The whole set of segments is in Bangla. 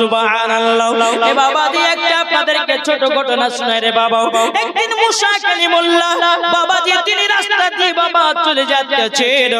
সুবহানাল্লাহ। এ বাবা দি একটা আপনাদেরকে ছোট ঘটনা শোনাই রে বাবা। একদিন মুসা কালিমুল্লাহ বাবাজি তিনি রাস্তা দিয়ে বাবা চলে যাচ্ছেন,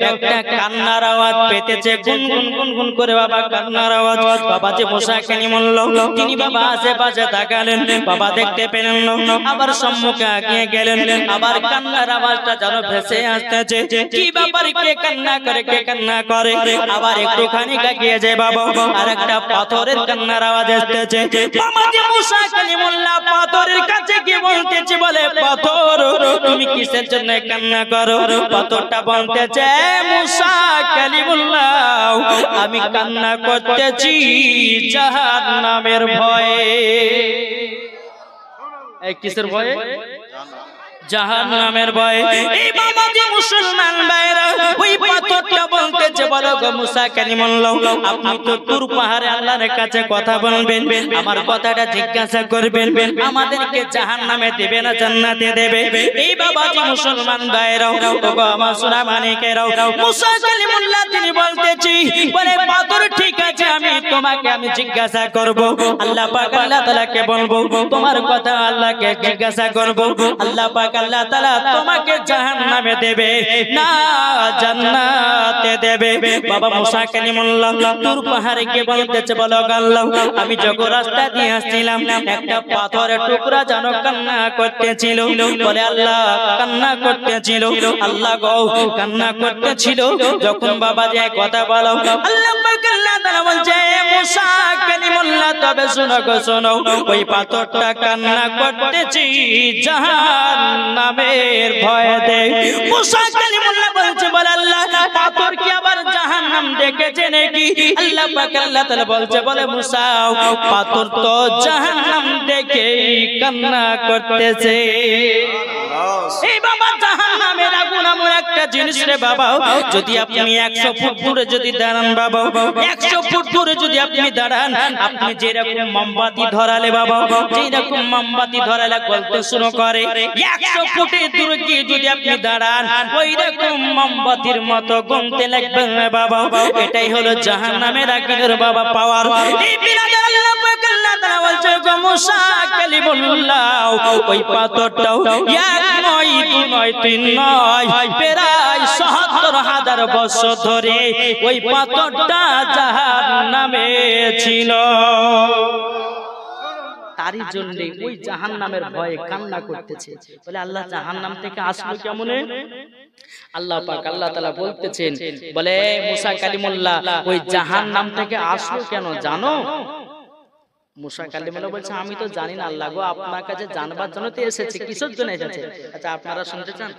একটা কান্নার আওয়াজ পেতেছে, গুনগুন গুনগুন করে বাবা কান্নার আওয়াজ। বাবাজি মুসা কালিমুল্লাহ তিনি বাবা আশেপাশে তাকালেন, বাবা দেখতে পেলেন না, আবার সম্মুখে এগিয়ে গেলেন, আবার কান্নার আওয়াজটা যেন ভেসে আসতেছে। কি ব্যাপার, কে কান্না করে, কে কান্না করে? আবার একটুখানি এগিয়ে যায় বাবা, আর একটা পাথরের কান্নার আওয়াজ আসতেছে। বাবাজি মুসা কালিমুল্লাহ পাথরের কাছে গিয়ে বলতেছে, বলে পাথর তুমি কিসের জন্য কান্না করো? পাথরটা বলতেছে, মুসা কালিমুল্লাহ আমি কান্না করতেছি জাহান্নামের ভয়ে। এই কিসের ভয়ে? জাহান্নামের ভয়ে। এই বাবাজি মুসলমান ভাইরা ওই পাথরটা বলতেছে, বলো গো মুসা কালিমুল্লাহ আপনি তো তুর পাহাড়ে আল্লাহর কাছে কথা বলবেন, আমার কথাটা জিজ্ঞাসা করবেন, আমাদেরকে জাহান্নামে দেবে না জান্নাতে দেবে? এই বাবাজি মুসলমান ভাইরা ওগো আমার সোনা মানিকেরাও, মুসা কালিমুল্লাহ তিনি বলতেছি, বলে পাথর ঠিক আছে আমি তোমাকে আমি জিজ্ঞাসা করব, আল্লাহ পাক আল্লাহ তাআলাকে বলবো, তোমার কথা আল্লাহকে জিজ্ঞাসা করব, আল্লাহ পাক আল্লাহ তাআলা তোমাকে জাহান্নামে দেবে না জান্নাতে দেবে? বাবা মুসা কালিমুল্লাহ তুর পাহাড়ে গিয়ে বলতেছে, বলো আল্লাহ আমি যখন রাস্তা দিয়ে আসছিলাম একটা পাথরের টুকরা যেন কান্না করতেছিল। বলে আল্লাহ কান্না করতেছিল, আল্লাহ গো কান্না করতেছিল যখন বাবা যে কথা বলো, আল্লাহ পাক আল্লাহ তাআলা বলছে, মুসা কালিমুল্লাহ তবে শোনো গো শোনো, ওই পাথরটা কান্না করতেছি জাহান্নামের ভয়েতে। মুসা কালিমুল্লাহ বলছে, বলে আল্লাহ পাথর কি আবার জাহান্নাম দেখেছে নাকি? আল্লাহ পাক আল্লাহ তাআলা বলছে, বলে মুসা পাথর তো জাহান্নাম দেখে কান্না করতেছে। এই বাবা জাহান্নামের আগুন এমন একটা জিনিস রে বাবা, যদি আপনি 100 ফুট দূরে যদি দাঁড়ান বাবা, 100 ফুট দূরে যদি আপনি দাঁড়ান, আপনি যেরকম মোমবাতি ধরালে বাবা, যেরকম মোমবাতি ধরালে গলতে শুরু করে, 100 ফুটের দূরে গিয়ে যদি আপনি দাঁড়ান ওই রকম মোমবাতির মতো গলতে লাগবে বাবা। এটাই হলো জাহান্নামের আগুনের বাবা পাওয়ার। এই বিরাদার আল্লাহ পাক আল্লাহ তাআলা বলছে, গো মুসা কালিমুল্লাহ ওই পাথরটাও এক নয়, দুই নয়, তিন নয়, প্রায় ৭৭,০০০ বছর ধরে ওই পাথরটা জাহান্নামে ছিল। তারই জন্য ওই জাহান্নামের ভয়ে কান্না করতেছে। বলে আল্লাহ জাহান্নাম থেকে আসলো কেমনে? আল্লাহ পাক আল্লাহ তাআলা বলতেছেন, বলে মুসা কালিমুল্লাহ ওই জাহান্নাম থেকে আসলো কেন জানো? মুসা কালিমুল্লাহ বলছে, আমি তো জানি না আল্লাহ গো, আপনার কাছে জানবার জন্য তো এসেছে। কিসের জন্য এসেছে? আচ্ছা আপনারা শুনতে চান?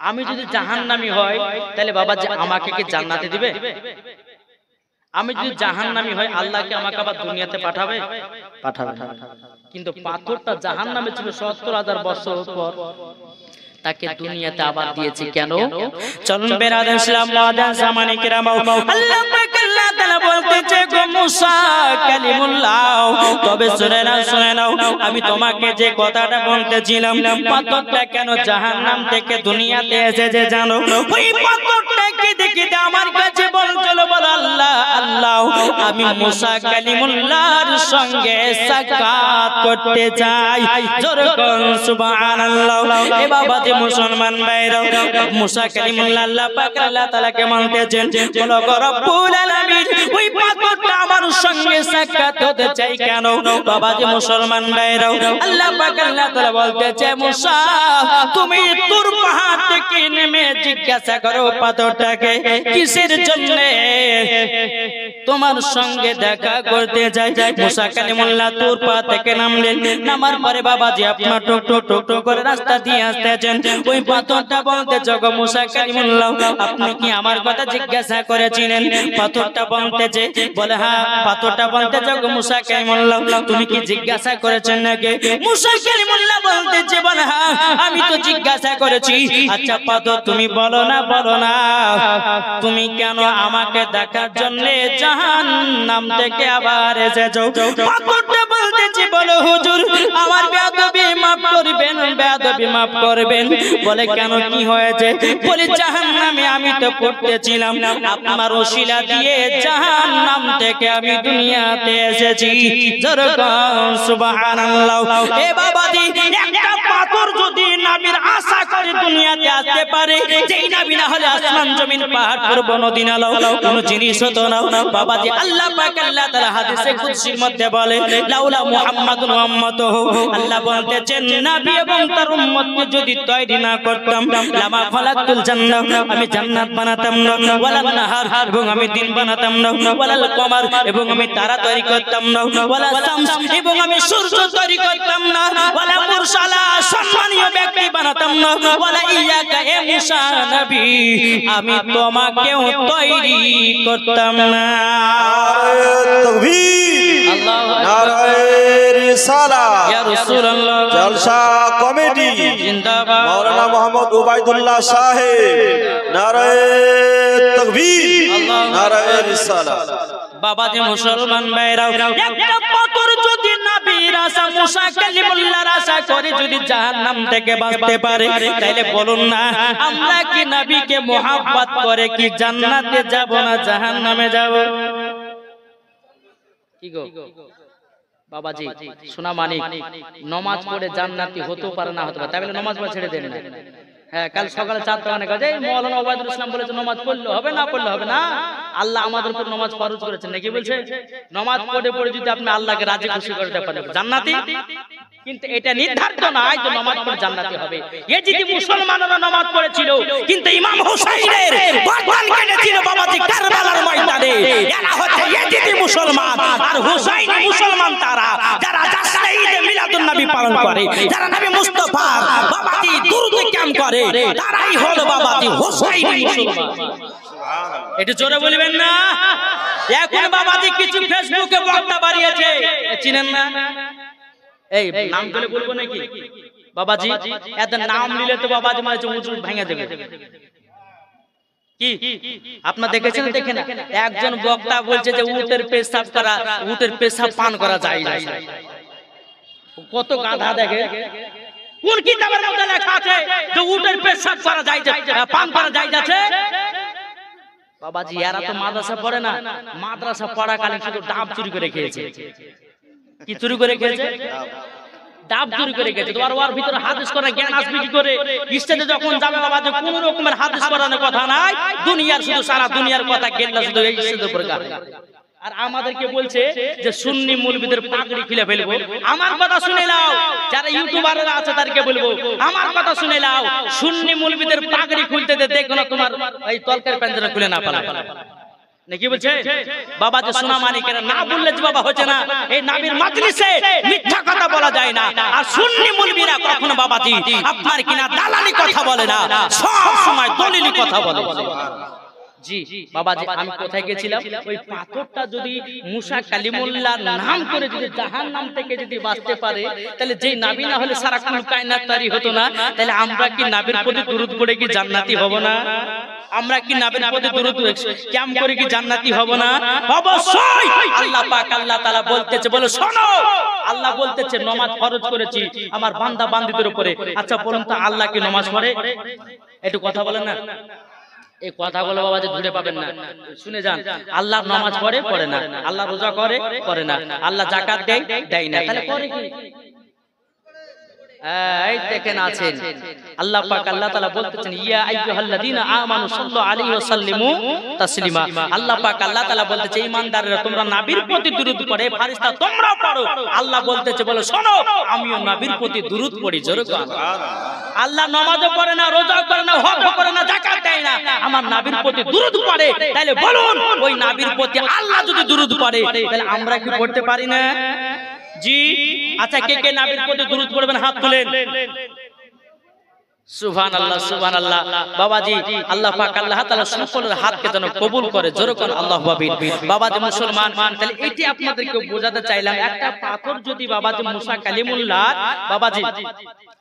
আমি যদি জাহান্নামী হয় তাহলে বাবা আমাকে কি জান্নাতে দিবে? আমি যদি জাহান্নামী হয় আল্লাহ কি আমাকে আবার দুনিয়াতে পাঠাবে? পাঠাবে না। কিন্তু পাথরটা জাহান্নামে ছিল ৭০,০০০ বছর পর, তাকে দুনিয়াতে আবার দিয়েছে কেন? চলুন বেরাদার ইসলাম মুআজ্জাজ জামানে কিরাম, আল্লাহ পাক আল্লাহ তাআলা বলতেছে, গো মুসা কালিমুল্লাহ তবে শুনে নাও আমি তোমাকে যে কথাটা বলতেছিলাম, পাথরটা কেন জাহান্নাম থেকে দুনিয়াতে এসেছে জানো? ওই পাথরটাকে দেখে আমার কাছে বলছিল, বলো আল্লাহ আল্লাহ আমি মুসা কালিমুল্লাহর সঙ্গে সাক্ষাৎ করতে চাই। জোরে কোন সুবহানাল্লাহ। এ বাবা যে মুসলমান ভাইরা, মুসা কালিমুল্লাহ আল্লাহ পাক আল্লাহ তাআলাকে মানতেছেন, বলো গো রব্বুল আলামিন ওই পাথরটা আমার সঙ্গে সাক্ষাৎ হতে চাই কেন? বাবা যে মুসলমান ভাইরা, আল্লাহ পাক আল্লাহ তাআলা বলতেছে, মুসা তুমি তুর পাহাড় থেকে নেমে জিজ্ঞাসা করো পাথরটাকে কিসের জন্য তোমার সঙ্গে দেখা করতে যাই। মুসা কালিমুল্লাহ তুর পাহাড় থেকে নামলেন, নামার পরে বাবাজি আপনার টুক টুক টুক টুক করে রাস্তা দিয়ে আসতেছেন। ওই পাথরটা বলতেছে, গো মুসা কালিমুল্লাহ আপনি কি আমার কথা জিজ্ঞাসা করেছিলেন? পাথরটা বলতেছে, বলে হ্যাঁ। পাথরটা বলতেছে, গো মুসা কালিমুল্লাহ তুমি কি জিজ্ঞাসা করেছেন নাকি? মুসা কালিমুল্লাহ বলতেছে, বলে হ্যাঁ আমি তো জিজ্ঞাসা করেছি। আচ্ছা পাথর তুমি বলো না তুমি কেন আমাকে দেখার জন্য জাহান্নাম থেকে আবার এসেছো? পাথরটা বলতেছে, বলে হুজুর আমার বেয়াদবি maaf করবেন, বেয়াদবি maaf করবেন। বলে কেন, কি হয়েছে? বলে জাহান্নামে আমি তো পড়তেছিলাম, আপনার ওসিলা দিয়ে জাহান্নাম থেকে আমি দুনিয়াতে এসেছি। জোরে বলুন সুবহানাল্লাহ। এ বাবাজি, একটা পাথর যদি নবীর আশা করে দুনিয়াতে আসতে পারে, যেই নবী না হলে আসমান জমিন পাহাড় পর্বত নদী নালা কোন জিনিস হতো না। বাবাজি, আল্লাহ পাক আল্লাহ তাআলা হাদিসে কুদসির মধ্যে বলে, লাউলা মুহাম্মাদুন ওয়া উম্মাতুহু, আল্লাহ বলতেছেন নবী এবং তার উম্মতকে যদি তৈরি না করতাম, লামা ফালাকুল জান্নাহ, আমি জান্নাত বানাতাম না, ওয়ালান নাহার, এবং আমি দিন বানাতাম না, ওয়ালাল কমার, এবং আমি তারা তৈরি করতাম না, ওয়ালা শামস, এবং আমি সূর্য তৈরি করতাম না, ওয়ালা মুরসালা, সম্মানীয় ব্যক্তি বানাতাম না, ওয়ালা ইয়াকা, এ মুসা নবী, আমি তোমাকেও তৈরি করতাম না। তাকবীর, আল্লাহু আকবার, নারায়ে রিসালাত, ইয়া রাসূলুল্লাহ, জলসা কমিটি জিন্দাবাদ, মাওলানা মোহাম্মদ উবাইদুল্লাহ সাহেব, নারায়ে তাকবীর, নারায়ে রিসালাত। বাবাজি মুসলমান ভাইরাও, একটা পাথর যদি নবীর আশা মুসা কালিমুল্লাহর আশা করে যদি জাহান্নাম থেকে বাঁচতে পারে, তাহলে বলুন না আমরা কি নবীকে মোহাব্বত করে কি জান্নাতে যাব না জাহান্নামে যাব? কি গো বাবাজি, শোনা মানিক, নামাজ পড়ে জান্নাতি হতে পারে না হতে পারে, তাই বলে নামাজ পড়া ছেড়ে দেন না। হ্যাঁ, কাল সকালে 4 টাকা কাজে মাওলানা ওবায়দুল ইসলাম বলেছে নামাজ পড়লে হবে, না পড়লে হবে না। আল্লাহ আমাদের উপর নামাজ ফরজ করেছেন নাকি বলছে? নামাজ পড়ে পড়ে যদি আপনি আল্লাহকে রাজি খুশি করতে পারেন জান্নাতি, কিন্তু এটা নির্ধারিত নয় যে নামাজ পড়ে জান্নাতি হবে। এই যদি মুসলমানরা নামাজ পড়েছিল, কিন্তু ইমাম হুসাইনের গর্দান কেটেছিল বাবাজি কারবালার ময়দানে, এরা হচ্ছে ইয়াজিদি মুসলমান আর হুসাইনি মুসলমান, তারা যারা জাশ্নে ঈদে মিলাদুন নবী পালন করে, যারা নবী মুস্তাফা বাবাজি দুরূদ কিয়াম করে, তারাই হলো বাবাজি হুসাইনি মুসলমান। একটু জোরে বলবেন না? এখন বাবাজি কিছু ফেসবুকে বক্তা বাড়িয়েছে, চিনেন না? এই নাম বলে বলবো নাকি বাবাজি? এত নাম নিলে তো বাবাজি মানে উজুর ভেঙে দেবে। কি আপনারা দেখেছেন? দেখেন না, একজন বক্তা বলছে যে উটের পেশাব করা, উটের পেশাব পান করা যায় না। কত গাধা! দেখে কোন কিতাবের মধ্যে লেখা আছে যে উটের পেশাব করা যায়, পান করা যায় যাচ্ছে? বাবাজি এরা তো মাদ্রাসা পড়ে না, মাদ্রাসা পড়াকালীন শুধু ডাব চুরি করে খেয়েছে। কি চুরি করে খেয়েছে? ডাব চুরি করে খেয়েছে। তোমার ওর ভিতরে হাদিস করা জ্ঞান আসবে কি করে? স্টেজে যখন যাবে বাবাজি কোন রকমের হাদিস করানোর কথা নাই, দুনিয়ার শুধু সারা দুনিয়ার কথা গেল্লা শুধু এই স্টেজের উপরে গায়। আর আমাদেরকে বলছে যে সুন্নি মুলবিদের পাগড়ি খুলে ফেলবো। আমার কথা শুনে নাও, যারা ইউটিউবাররা আছে তাদেরকে বলবো আমার কথা শুনে নাও, সুন্নি মুলবিদের পাগড়ি খুলতে দেখো না তোমার এই তলকার পাঞ্জারা খুলে না পালা নাকি বলছে বাবাজি? সোনা মানিকেরা না বললে যে বাবা হচ্ছে না। এই নবীর মাজলিসে মিথ্যা কথা বলা যায় না। আর সুন্নি মুলবিরা কখনো বাবাজি আপনার কিনা দালালি কথা বলে না, সব সময় দলিলি কথা বলে। জি বাবাজি, আমি কোথায় গেছিলাম? ওই পাথরটা যদি মুসা কালিমুল্লাহর নাম করে যদি জাহান্নাম থেকে যদি বাঁচতে পারে, তাহলে যেই নবী না হলে সারা কুল কায়নাত তৈরি হতো না। তাহলে আমরা কি নবীর প্রতি দুরূদ পড়ে কি জান্নাতি হব না? আমরা কি নবীর প্রতি দুরূদ কিয়াম করে কি জান্নাতি হব না? অবশ্যই। আল্লাহ পাক আল্লাহ তাআলা বলতেছে, বলে শোনো, আল্লাহ বলতেছে নামাজ ফরজ করেছি আমার বান্দা বান্দীদের উপরে। আচ্ছা বলুন তো আল্লাহ কি নামাজ পড়ে? একটু কথা বলেন না। এই কথাগুলো বাবাজি ধরে পাবেন না, শুনে যান। আল্লাহ নামাজ পড়ে পড়ে না, আল্লাহ রোজা করে করে না, আল্লাহ যাকাত দেয় দেয় না, তাহলে করে কি? এই দেখেন আছেন আল্লাহ পাক আল্লাহ তাআলা বলতেছেন ইয়া আইয়ুহাল্লাযীনা আমানু সাল্লু আলাইহি ওয়া সাল্লিমু তাসলিমা। আল্লাহ পাক আল্লাহ তাআলা বলতেছে ঈমানদাররা তোমরা নবীর প্রতি দুরূদ পড়ে, ফেরেশতা তোমরাও পড়ো। আল্লাহ বলতেছে বলে শোনো আমিও নবীর প্রতি দুরূদ পড়ি। জোরে সুবহানাল্লাহ। আল্লাহ নামাজও পড়ে না, রোজাও করে না, হজও করে না, যাকাত দেয় না, আমার নবীর প্রতি দুরূদ পড়ে। তাহলে বলুন ওই নবীর প্রতি আল্লাহ যদি দুরূদ পড়ে তাহলে আমরা কি পড়তে পারি না? জি। আচ্ছা কে কে নবীর প্রতি দুরূদ পড়বেন হাত তুলেন। সুবহানাল্লাহ সুবহানাল্লাহ। বাবাজি আল্লাহ পাক আল্লাহ তাআলা সকলের হাতকে যেন কবুল করে। জোরে কোন আল্লাহু আকবার। বাবাজি মুসলমান, তাহলে এটি আপনাদেরকে বোঝাতে চাইলাম, একটা পাথর যদি বাবাজি মুসা কালিমুল্লাহ বাবাজি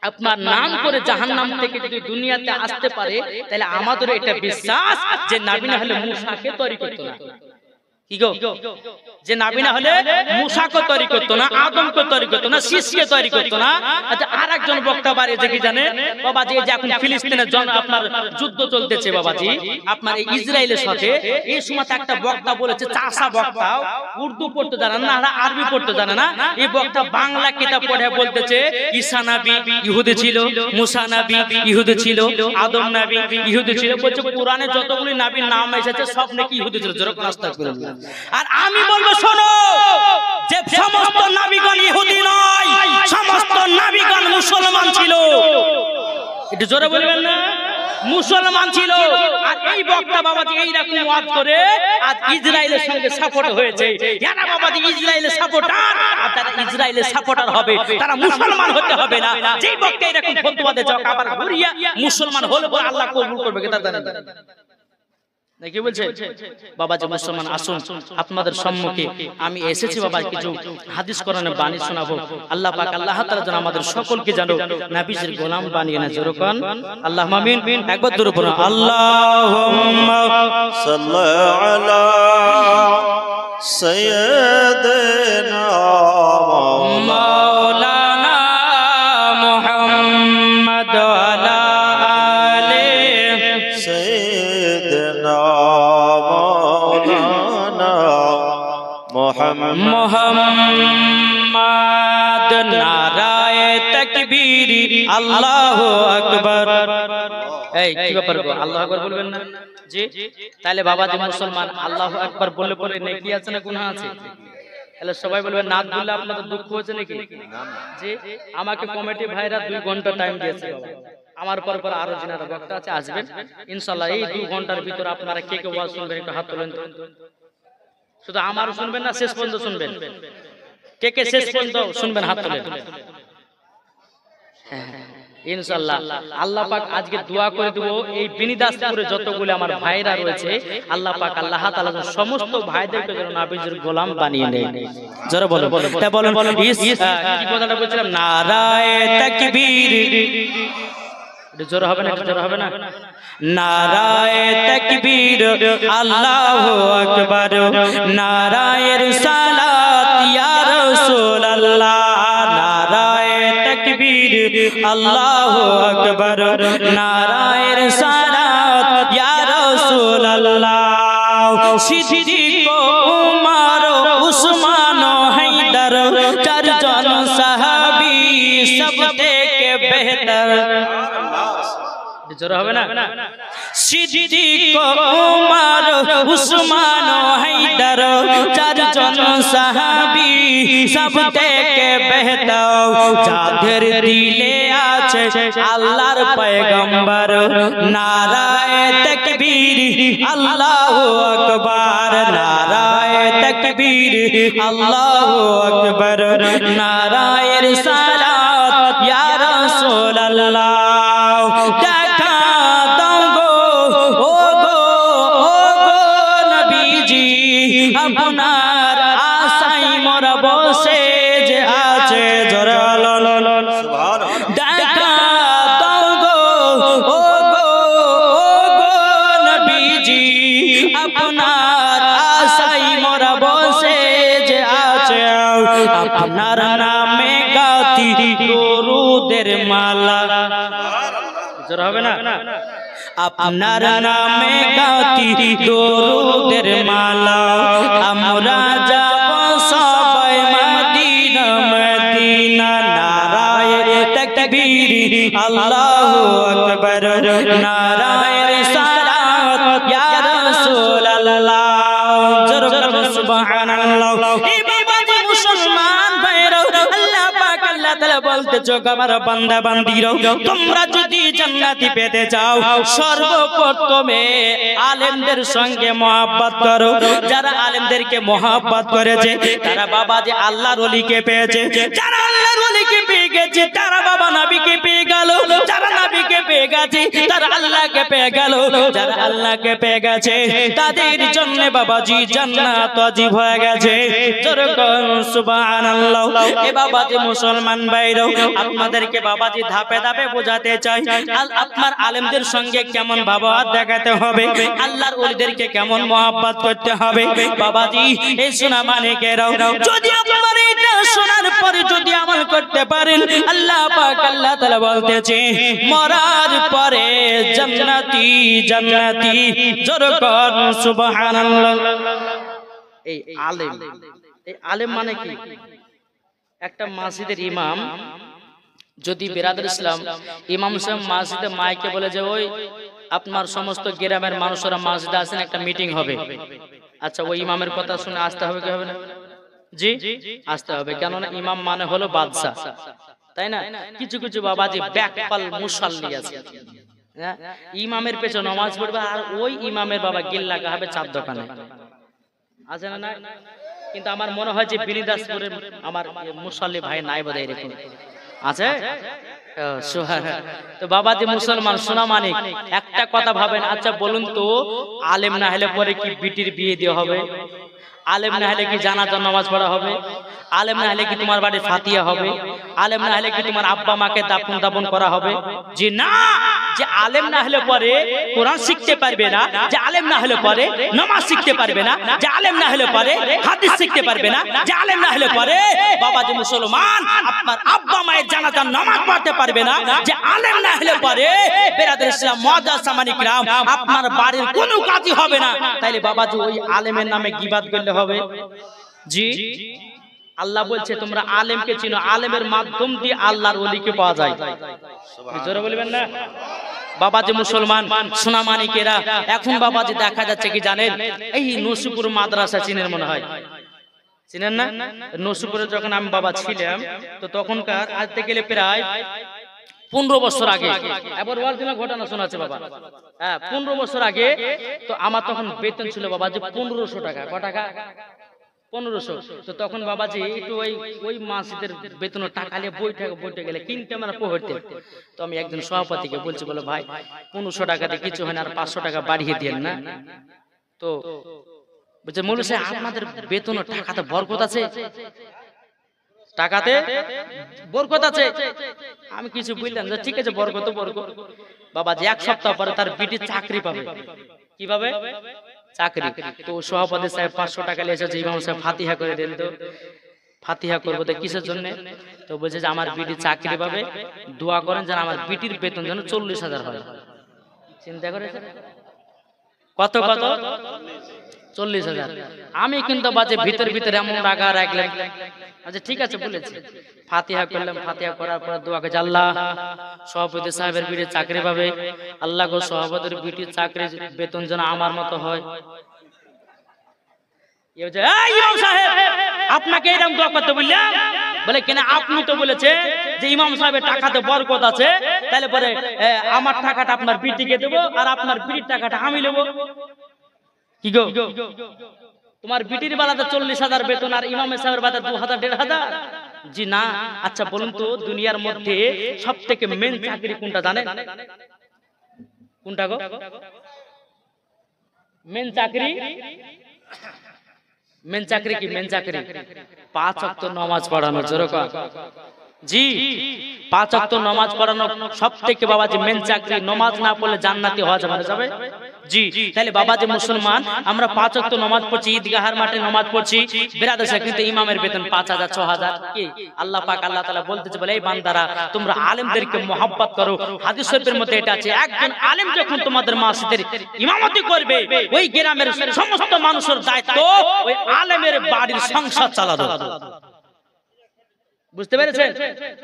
আপনার নাম করে জাহান্নাম থেকে যদি দুনিয়াতে আসতে পারে, তাহলে আমাদের এটা বিশ্বাস যে নবী না হলে মুসাকে তৈরি করতে না। কি গো যে নবী না হলে মুসাকে তৈরি করতো না, আদমকে তৈরি করতো না, শীষকে তৈরি করতো না। আচ্ছা আরেকজন বক্তা বাড়িয়েছে কি জানে বাবাজি, এই যে এখন ফিলিস্তিনের জন্য আপনার যুদ্ধ চলতেছে বাবাজি, আপনার এই ইসরায়েলের সাথে, এই সময় একটা বক্তা বলেছে, চাষা বক্তা, উর্দু পড়তে জানে না, আরবি পড়তে জানে না, এই বক্তা বাংলা কিতাব পড়ে বলতেছে ঈসা নবী ইহুদি ছিল, মুসা নবী ইহুদি ছিল, আদম নবী ইহুদি ছিল। বলছে কোরআনে যতগুলি নবীর নাম এসেছে সব নাকি ইহুদি ছিল। জোরে করে আস্তাগফিরুল্লাহ। আর আমি বলবো শোনো, যে সমস্ত নবীগণ ইহুদি নয়, সমস্ত নবীগণ মুসলমান ছিল। একটু জোরে বলবেন না, মুসলমান ছিল। আর এই বক্তা বাবাজি এইরকম ওয়াজ করে আজ ইসরায়েলের সঙ্গে সাপোর্ট হয়েছে। এরা বাবাজি ইসরায়েলের সাপোর্টার, আর যারা ইসরায়েলের সাপোর্টার হবে তারা মুসলমান হতে হবে না। যেই বক্তা এরকম ফতোয়া দেয় আবার ঘুরিয়া মুসলমান হলে পরে আল্লাহ কবুল করবে, কে তা জানেন না? কি বলছে বাবাজি মুসলমান আসুন, আপনাদের সম্মুখে আমি এসেছি বাবা কিছু হাদিস কোরআনে বাণী শোনাবো। আল্লাহ পাক আল্লাহ তাআলা যেন আমাদের সকলকে যেন নবীর গোলাম বানিয়ে না। জোরে কোন আল্লাহুম্মা আমিন। একবার জোরে বলুন আল্লাহুম্মা সাল্লি আলা সাইয়্যিদিনা মাওলানা মুহাম্মদ আলা আলি সাইয়্যিদিনা মাওলানা মুহাম্মদ। নারায়ে তাকবীর, আল্লাহু আকবার। এই কি ব্যাপার গো, আল্লাহু আকবার বলবেন না জি? তাহলে বাবাজি মুসলমান আল্লাহু আকবার বললে পরে নেকি আছে না গুনাহ আছে? তাহলে সবাই বলবেন নাত বললে আপনাদের দুঃখ হচ্ছে নাকি? জি, আমাকে কমিটি ভাইরা 2 ঘন্টা টাইম দিয়েছে বাবা। আমার পর আরো জিনারা বক্তা আছে আসবেন ইনশাআল্লাহ। এই 2 ঘন্টার ভিতর আপনারা কে কে ওয়াজ শুনবেন একটু হাত তোলেন তো। শুধু আমারও শুনবেন না, শেষ পর্যন্ত শুনবেন? কে কে শেষ পর্যন্ত শুনবেন হাত তোলেন। ইনশাআল্লাহ আল্লাহ পাক আজকে দোয়া করে দেব, এই বিনিদাসপুরে যতগুলো আমার ভাইরা রয়েছে আল্লাহ পাক আল্লাহ তাআলা সমস্ত ভাইদেরকে যেন নবীর গোলাম বানিয়ে নেয়। জোরে বলো, তা বলেন কি কথাটা বলছিলাম? নারায়ে তাকবীর। এটা জোরে হবে না, এটা জোরে হবে না? নারায়ে তাকবীর, আল্লাহু আকবার। নারায়ে রিসালাত ইয়া রাসূলুল্লাহ। নারায়ে তাকবীর, আল্লাহু আকবার। নারায়ে রিসালাত ইয়া রাসূলুল্লাহ। সিদ্দিক উমর উসমান হায়দার, চারজন সাহাবী সব থেকে বেহতর। জোরে হবে না? সিদ্দিক উমর উসমান হায়দার, চারজন সাহাবী সব থেকে বেহতর। যাদের দিলে আছে আল্লাহর পয়গম্বর। নারায়ে তাকবীর, আল্লাহু আকবার। নারায়ে তাকবীর, আল্লাহু আকবার। নারায়ে রিসালাত ইয়া রাসূলুল্লাহ। দেখা দাও গো ও গো নবীজি, আপনার আশায় মোরা বসে যে আছে। জোরে বলুন সুবহানাল্লাহ। দেখা দাও গো ও গো নবীজি, আপনার আশায় মোরা বসে যে আছে। আপনার নামে গাতি দরুদের মালা। জোরে হবে না? আপনার নামে গাতি দরুদের মালা। আমরা যাব সবাই মদিনা মদিনা। নারায়ে তাকবীর, আল্লাহু আকবার। নারায়ে রিসালাত ইয়া রাসূলুল্লাহ। জোরে বলুন সুবহানাল্লাহ। এই বাবাজি মুসলমান ভাইরা, আল্লাহ পাক আল্লাহ তাআলা বলতেছে আমার বান্দা বান্দীরা, তোমরা যদি জান্নাতি পেতে চাও সর্বপ্রথমে আলেমদের সঙ্গে মহব্বত করো। যারা আলেমদেরকে মহব্বত করেছে তারা বাবাজি আল্লাহর ওলিকে পেয়েছে। যারা আল্লাহর ওলিকে পেয়ে গেছে তারা বাবা নবীকে পেয়ে গেল। যারা নবীকে আল্লাহকে পেয়ে গেছে তারা আল্লাহকে পেয়ে গেল, যারা আল্লাহকে পেয়ে গেছে তাদের জন্য বাবাজি জান্নাত ওয়াজিব হয়ে গেছে। জোরে কোন সুবহানাল্লাহ। এ বাবাজি মুসলমান ভাইরা, আপনাদেরকে বাবাজি ধাপে ধাপে বোঝাতে চাই আপনার আলেমদের সঙ্গে কেমন ব্যবহার দেখাতে হবে, আল্লাহর ওলিদেরকে কেমন মহব্বত করতে হবে। বাবাজি এই শোনা মানে কেরাও, যদি আপনার এটা শোনার পরে যদি আমল করতে পারেন, আল্লাহ পাক আল্লাহ তাআলা বলতেছে মরার পরে জান্নাতি জান্নাতি। জোরে কোন সুবহানাল্লাহ। এই আলেম, এই আলেম মানে কি? একটা মসজিদের ইমাম যদি বিরাদর ইসলাম ইমাম সাহেব মসজিদে মাইকে বলে যে ওই আপনার সমস্ত গ্রামের মানুষরা মসজিদে আসেন, একটা মিটিং হবে, আচ্ছা ওই ইমামের কথা শুনে আসতে হবে কি হবে না? জি আসতে হবে, কেননা ইমাম মানে হলো বাদশা, তাই না? কিছু কিছু বাবাজি ব্যাকপাল মুসাল্লি আছে, ইমামের পেছনে নামাজ পড়বে আর ওই ইমামের বাবা গিল্লা গাবে চার দোকানে, আছে না? কিন্তু আমার মনে হয় যে বিনিদাসপুরের আমার মুসাল্লি ভাই নাই বোধ হয় এরকম আছে। তো বাবাজি মুসলমান সোনা মানিক, একটা কথা ভাবেন, আচ্ছা বলুন তো আলেম না হলে পরে কি বিটির বিয়ে দেওয়া হবে? আলেম না হলে কি জানাজার নামাজ পড়া হবে? আলেম না হলে কি তোমার বাড়ি ফাতিহা হবে? আলেম না হলে কি তোমার আব্বা মাকে দাফন দাফন করা হবে? জি না। যে আলেম না হলে পরে কোরআন শিখতে পারবে না, যে আলেম না হলে পরে নামাজ শিখতে পারবে না, যে আলেম না হলে পরে হাদিস শিখতে পারবে না, যে আলেম না হলে পরে বাবাজি মুসলমান আপনার আব্বা মায়ের জানাজার নামাজ পড়তে পারবে না, যে আলেম না হলে পরে বিরাদর ইসলাম মুআজ্জাজ সামানি কিরাম আপনার বাড়ির কোনো কাজই হবে না। তাইলে বাবাজি ওই আলেমের নামে গীবাত করলে হবে? জি আল্লাহ বলছে তোমরা আলেমকে চিনো, আলেমের মাধ্যম দিয়ে আল্লাহর ওলিকে পাওয়া যায়। জোরে বলবেন না বাবাজি মুসলমান সোনা মানিকেরা। এখন বাবাজি দেখা যাচ্ছে কি জানেন, এই নসিপুর মাদ্রাসা চিনেন মনে হয়, চিনেন না? নসিপুরে যখন আমি বাবা ছিলাম তো তখনকার আজ থেকে গেলে প্রায় 15 বছর আগে, এবার অরিজিনাল ঘটনা শোনাচ্ছে বাবা। হ্যাঁ 15 বছর আগে তো আমার তখন বেতন ছিল বাবাজি 1500 টাকা। ক টাকা? 1500। তো তখন বাবাজি একটু ওই মসজিদের বেতনের টাকা নিয়ে বইটা গেলে কিনতে আমরা পড়তে। তো আমি একজন সভাপতিকে বলছি, বলো ভাই 1500 টাকাতে কিছু হয় না, আর 500 টাকা বাড়িয়ে দেন না। তো বলছে মৌলভী সাহেব আপনাদের বেতনের টাকাতে বরকত আছে, টাকাতে বরকত আছে। আমি কিছু বললাম যে ঠিক আছে বরকত বরকত। বাবাজি এক সপ্তাহ পরে তার বিটি চাকরি পাবে। কি পাবে? চাকরি। তো সভাপতি সাহেব 500 টাকা নিয়ে এসেছে, ইমাম সাহেব ফাতিহা করে দেন। তো ফাতিহা করবো তো কিসের জন্য? তো বলছে যে আমার বিটি চাকরি পাবে, দোয়া করেন যেন আমার বিটির বেতন যেন 40,000 হয়। চিন্তা করেছেন কত কত? 40,000। আমি কিন্তু বাজে ভিতর ভিতরে এমন রাগা রাখলাম, আচ্ছা ঠিক আছে বলেছি। ফাতিহা করলাম, ফাতিহা করার পর দোয়া করছি আল্লাহ সভাপতি সাহেবের বিটি চাকরি পাবে, আল্লাহ গো সভাপতির বিটির চাকরি বেতন যেন আমার মতো হয়। আপনাকে এরকম দোয়া করতে বললাম? বলে কেন আপনি তো বলেছেন যে ইমাম সাহেবের টাকাতে বরকত আছে, তাহলে পরে আমার টাকাটা আপনার বিটিকে দেবো আর আপনার বিটির টাকাটা আমি নেবো। কি গো তোমার বিটির বেলাতে 40,000 বেতন আর ইমামের সাহেবের বেলাতে 2,000 1,500? জি না। আচ্ছা বলুন তো দুনিয়ার মধ্যে সব থেকে মেন চাকরি কোনটা জানেন? কোনটা গো? মেন চাকরি? মেন চাকরি কি? মেন চাকরি 5 ওয়াক্ত নামাজ পড়ানো। জোরে কর। জি 5 ওয়াক্ত নামাজ পড়ানো সব থেকে বাবাজি মেন চাকরি। নামাজ না পড়লে জান্নাতি হওয়া যাবে? জি। তাহলে বাবাজি মুসলমান আমরা 5 ওয়াক্ত নামাজ পড়ছি, ঈদগাহের মাঠে নামাজ পড়ছি, বিরাদর সাহেব কিন্তু ইমামের বেতন 5,000 6,000। কি আল্লাহ পাক আল্লাহ তাআলা বলতেছে বলে এই বান্দারা তোমরা আলেমদেরকে মহব্বত করো। হাদিস শরীফের মধ্যে এটা আছে, একজন আলেম যখন তোমাদের মসজিদের ইমামতি করবে ওই গ্রামের সমস্ত মানুষের দায়িত্ব ওই আলেমের বাড়ির সংসার চালানো। বুঝতে পেরেছেন?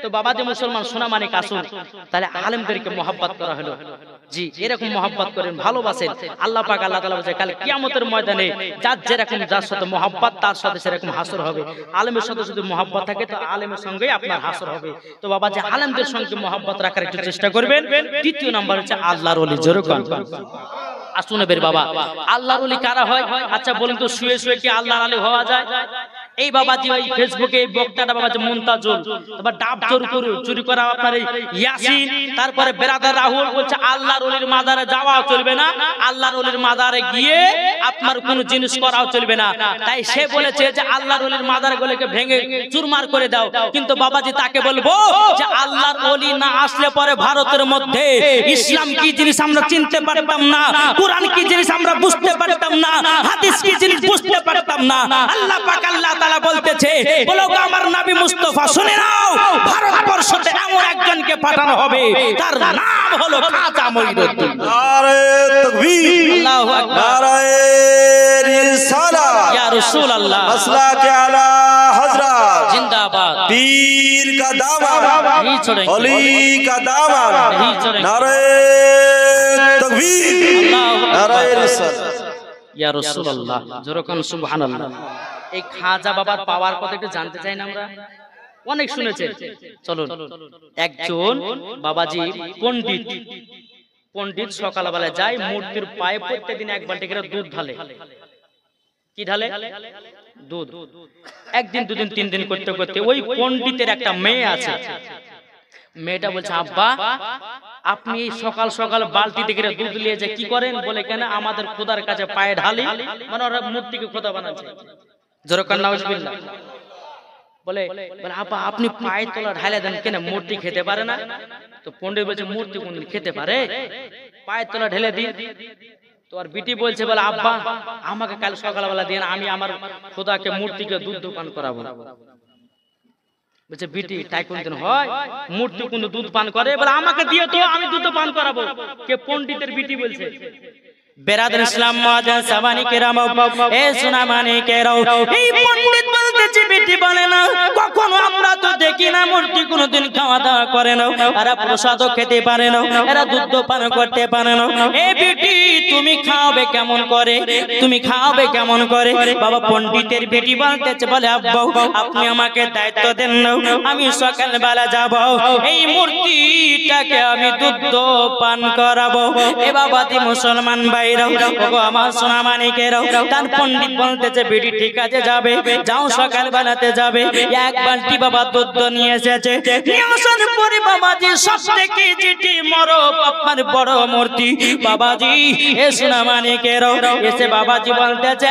তো বাবাজি মুসলমান সোনা মানিক আসুন, তাহলে আলেমদেরকে মহব্বত করা হলো। জি এরকম মহব্বত করেন, ভালোবাসেন। আল্লাহ পাক আল্লাহ তাআলা বলেছে কাল কিয়ামতের ময়দানে যার যেরকম যার সাথে মহব্বত তার সাথে সেরকম হাসর হবে। আলেমের সাথে যদি মহব্বত থাকে তো আলেমের সঙ্গেই আপনার হাসর হবে। তো বাবাজি আলেমদের সঙ্গে মহব্বত রাখার একটু চেষ্টা করবেন। দ্বিতীয় নাম্বার হচ্ছে আল্লাহর ওলি। জোরে কোন আসুন বের বাবা আল্লাহর ওলি কারা হয়? আচ্ছা বলুন তো শুয়ে শুয়ে কি আল্লাহর ওলি হওয়া যায়? এই বাবাজি ওই ফেসবুকে এই বক্তাটা বাবাজি মুনতাজুল, তারপর ডাব চুরি করা আপনার এই ইয়াসিন, তারপরে বেরাদার রাহুল বলছে আল্লাহর ওলির মাজারে যাওয়াও চলবে না, আল্লাহর ওলির মাজারে গিয়ে আপনার কোনো জিনিস করাও চলবে না। তাই সে বলেছে যে আল্লাহর ওলির মাজারগুলোকে ভেঙে চুরমার করে দাও। কিন্তু বাবাজি তাকে বলবো যে আল্লাহর ওলি না আসলে পরে ভারতের মধ্যে ইসলাম কি জিনিস আমরা চিনতে পারতাম না, কোরআন কি জিনিস আমরা বুঝতে পারতাম না, হাদিস কি জিনিস বুঝতে পারতাম না। আল্লাহ পাক আল্লাহ তাআলা বলতেছে, বলো গো আমার নবী মুস্তাফা শুনে নাও, ভারতবর্ষতে এমন একজনকে পাঠানো হবে, তার নাম হলো খাজা মঈনুদ্দিন। নারে তাকবীর, আল্লাহু আকবার, নারে রিসালাত, ইয়া রাসূলুল্লাহ, মাসলাকে আলা হযরত जिंदाबाद, पीर का दामन, नहीं छोड़ेंगे, अली का दामन, नहीं छोड़ेंगे, नारे तकबीर, नारे रिसालत, ইয়া রাসূলুল্লাহ, জোরকান সুবহানাল্লাহ। এই খাজা বাবার পাওয়ার কথা একটু জানতে চাই না আমরা? অনেক শুনেছেন, চলুন। একজন বাবাজি পণ্ডিত সকালবেলা যায় মূর্তির পায়ে প্রত্যেকদিন এক বালতি করে দুধ ঢালে। কি ঢালে? দুধ। একদিন দুদিন তিন দিন করতে করতে ওই পণ্ডিতের একটা মেয়ে আছে, মেয়েটা বলছে আব্বা আপনি সকাল সকাল বালতিতে করে দুধ নিয়ে যে কি করেন? বলে কেন আমাদের খোদার কাছে পায়ে ঢালি, মানে ওরা মূর্তিকে খোদা বানাচ্ছে। জোরকান নাউজুবিল্লাহ। বলে আব্বা আপনি পায়ে তোলা ঢালে দেন কেন? মূর্তি খেতে পারে না। তো পণ্ডিত বলছে মূর্তি কোনদিন খেতে পারে? পায়ে তোলা ঢেলে দিন। তো আর বিটি বলছে বলে আব্বা আমাকে কাল সকালবেলা দিয়ে আমি আমার খোদাকে মূর্তিকে দুধ পান করাবো। বলছে বিটি তাই কোনদিন হয়? মূর্তি কোন দুধ পান করে? বলে আমাকে দিয়ে তো আমি দুধ পান করাবো। কে? পণ্ডিতের বিটি বলছে। বেরাদার ইসলাম মুআজ্জিন সাবানি কেরাম, এ সোনা মানে কেরাও, এই পণ্ডিত বলতেছে বিটি বলে না কখনো আমরা তো দেখি না মূর্তি কোনদিন খাওয়া দাওয়া করে না, এরা প্রসাদও খেতে পারে না, এরা দুধ পান করতে পারে না। এ বিটি তুমি খাওয়াবে কেমন করে? তুমি খাওয়াবে কেমন করে? বাবা পণ্ডিতের বিটি বলতেছে বলে আব্বা আপনি আমাকে দায়িত্ব দেন না, আমি সকালবেলা যাব এই মূর্তিটাকে আমি দুধ পান করাবো। এ বাবাতি মুসলমান আমার সোনা মানিকেরাও, তার পণ্ডিত বলতেছে বিটি ঠিক আছে যাবে, যাও সকাল বেলাতে যাবে। এক বালতি বাবা দুধ নিয়ে এসেছে, পরে বাবাজি সব থেকে যেটি মরো আপনার বড় মূর্তি বাবাজি এ সোনা মানিকেরাও এসে বাবাজি বলতেছে